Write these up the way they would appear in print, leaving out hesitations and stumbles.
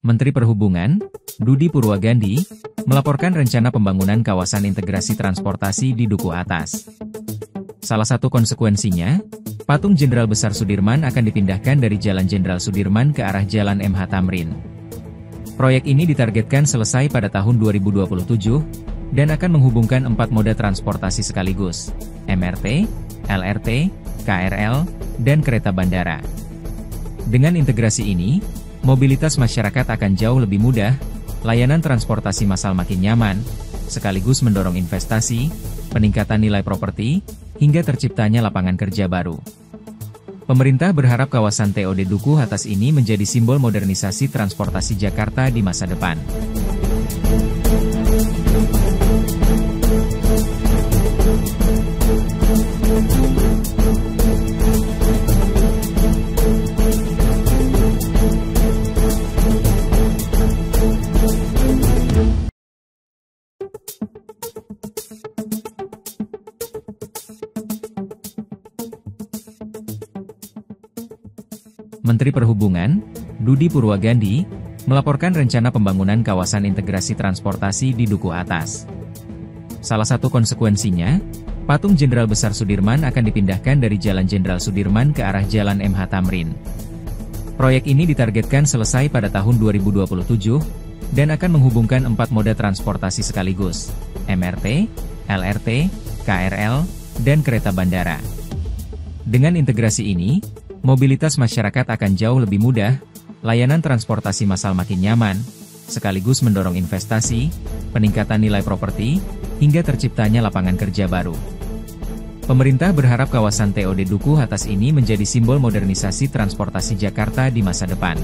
Menteri Perhubungan, Budi Purwagandi, melaporkan rencana pembangunan kawasan integrasi transportasi di Duku Atas. Salah satu konsekuensinya, patung Jenderal Besar Sudirman akan dipindahkan dari Jalan Jenderal Sudirman ke arah Jalan MH Tamrin. Proyek ini ditargetkan selesai pada tahun 2027, dan akan menghubungkan 4 moda transportasi sekaligus, MRT, LRT, KRL, dan kereta bandara. Dengan integrasi ini, mobilitas masyarakat akan jauh lebih mudah, layanan transportasi massal makin nyaman, sekaligus mendorong investasi, peningkatan nilai properti, hingga terciptanya lapangan kerja baru. Pemerintah berharap kawasan TOD Duku Atas ini menjadi simbol modernisasi transportasi Jakarta di masa depan. Menteri Perhubungan, Budi Purwagandi, melaporkan rencana pembangunan kawasan integrasi transportasi di Duku Atas. Salah satu konsekuensinya, patung Jenderal Besar Sudirman akan dipindahkan dari Jalan Jenderal Sudirman ke arah Jalan MH Tamrin. Proyek ini ditargetkan selesai pada tahun 2027, dan akan menghubungkan 4 moda transportasi sekaligus, MRT, LRT, KRL, dan kereta bandara. Dengan integrasi ini, mobilitas masyarakat akan jauh lebih mudah, layanan transportasi massal makin nyaman, sekaligus mendorong investasi, peningkatan nilai properti, hingga terciptanya lapangan kerja baru. Pemerintah berharap kawasan TOD Duku Atas ini menjadi simbol modernisasi transportasi Jakarta di masa depan.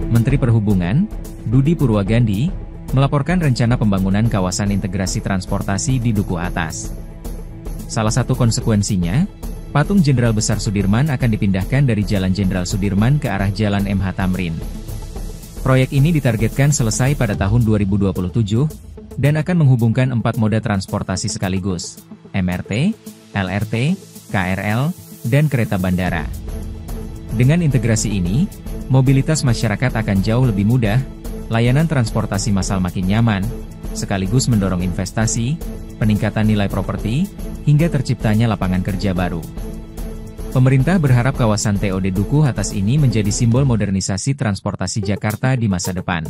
Menteri Perhubungan, Budi Purwagandi, melaporkan rencana pembangunan kawasan integrasi transportasi di Duku Atas. Salah satu konsekuensinya, patung Jenderal Besar Sudirman akan dipindahkan dari Jalan Jenderal Sudirman ke arah Jalan MH Tamrin. Proyek ini ditargetkan selesai pada tahun 2027, dan akan menghubungkan 4 moda transportasi sekaligus, MRT, LRT, KRL, dan kereta bandara. Dengan integrasi ini, mobilitas masyarakat akan jauh lebih mudah, layanan transportasi massal makin nyaman, sekaligus mendorong investasi, peningkatan nilai properti, hingga terciptanya lapangan kerja baru. Pemerintah berharap kawasan TOD Duku Atas ini menjadi simbol modernisasi transportasi Jakarta di masa depan.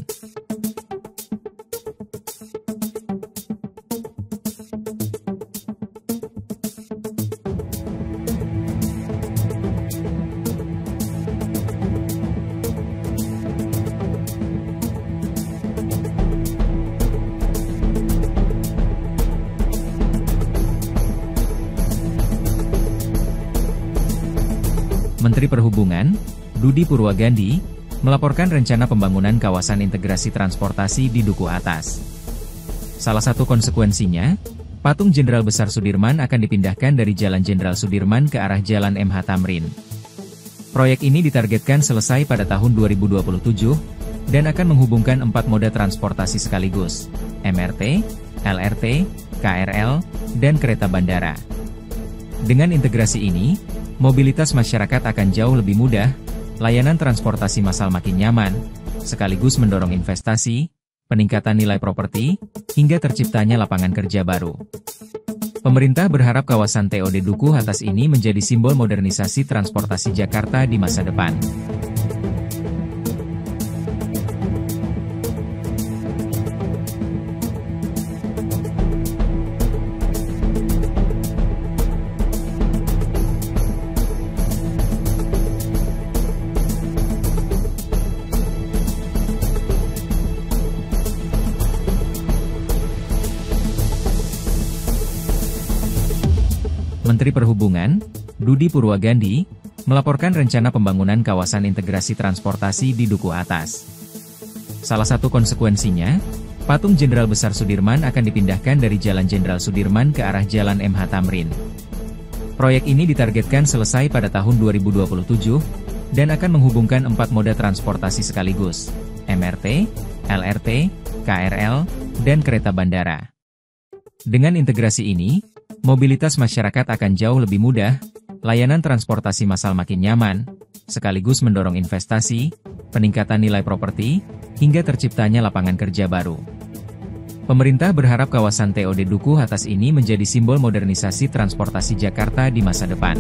Menteri Perhubungan, Budi Purwagandi, melaporkan rencana pembangunan kawasan integrasi transportasi di Duku Atas. Salah satu konsekuensinya, patung Jenderal Besar Sudirman akan dipindahkan dari Jalan Jenderal Sudirman ke arah Jalan MH Tamrin. Proyek ini ditargetkan selesai pada tahun 2027, dan akan menghubungkan 4 moda transportasi sekaligus, MRT, LRT, KRL, dan kereta bandara. Dengan integrasi ini, mobilitas masyarakat akan jauh lebih mudah, layanan transportasi massal makin nyaman, sekaligus mendorong investasi, peningkatan nilai properti, hingga terciptanya lapangan kerja baru. Pemerintah berharap kawasan TOD Duku Atas ini menjadi simbol modernisasi transportasi Jakarta di masa depan. Menteri Perhubungan, Budi Purwagandi, melaporkan rencana pembangunan kawasan integrasi transportasi di Duku Atas. Salah satu konsekuensinya, patung Jenderal Besar Sudirman akan dipindahkan dari Jalan Jenderal Sudirman ke arah Jalan MH Tamrin. Proyek ini ditargetkan selesai pada tahun 2027, dan akan menghubungkan 4 moda transportasi sekaligus, MRT, LRT, KRL, dan kereta bandara. Dengan integrasi ini, mobilitas masyarakat akan jauh lebih mudah, layanan transportasi massal makin nyaman, sekaligus mendorong investasi, peningkatan nilai properti, hingga terciptanya lapangan kerja baru. Pemerintah berharap kawasan TOD Dukuh Atas ini menjadi simbol modernisasi transportasi Jakarta di masa depan.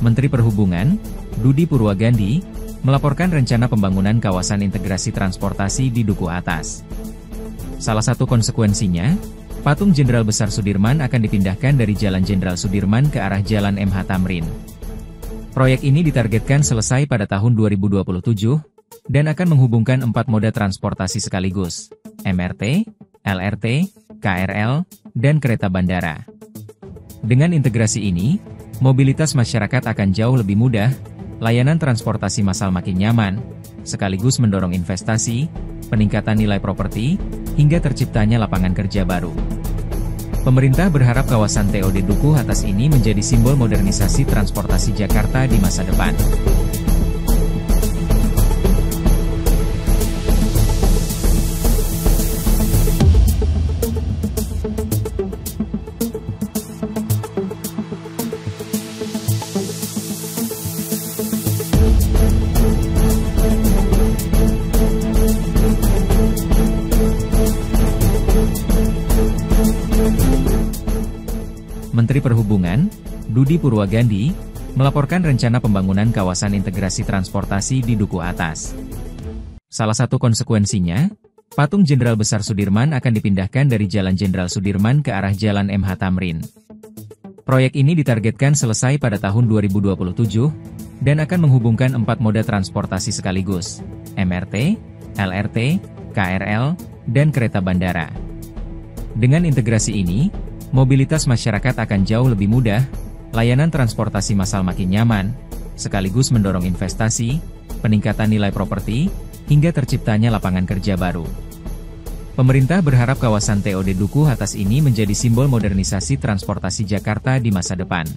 Menteri Perhubungan, Budi Purwagandi, melaporkan rencana pembangunan kawasan integrasi transportasi di Dukuh Atas. Salah satu konsekuensinya, patung Jenderal Besar Sudirman akan dipindahkan dari Jalan Jenderal Sudirman ke arah Jalan MH Tamrin. Proyek ini ditargetkan selesai pada tahun 2027, dan akan menghubungkan 4 moda transportasi sekaligus, MRT, LRT, KRL, dan kereta bandara. Dengan integrasi ini, mobilitas masyarakat akan jauh lebih mudah, layanan transportasi massal makin nyaman, sekaligus mendorong investasi, peningkatan nilai properti, hingga terciptanya lapangan kerja baru. Pemerintah berharap kawasan TOD Dukuh Atas ini menjadi simbol modernisasi transportasi Jakarta di masa depan. Menteri Perhubungan, Budi Purwagandi, melaporkan rencana pembangunan kawasan integrasi transportasi di Dukuh Atas. Salah satu konsekuensinya, patung Jenderal Besar Sudirman akan dipindahkan dari Jalan Jenderal Sudirman ke arah Jalan MH Tamrin. Proyek ini ditargetkan selesai pada tahun 2027, dan akan menghubungkan 4 moda transportasi sekaligus, MRT, LRT, KRL, dan kereta bandara. Dengan integrasi ini, mobilitas masyarakat akan jauh lebih mudah, layanan transportasi massal makin nyaman, sekaligus mendorong investasi, peningkatan nilai properti, hingga terciptanya lapangan kerja baru. Pemerintah berharap kawasan TOD Dukuh Atas ini menjadi simbol modernisasi transportasi Jakarta di masa depan.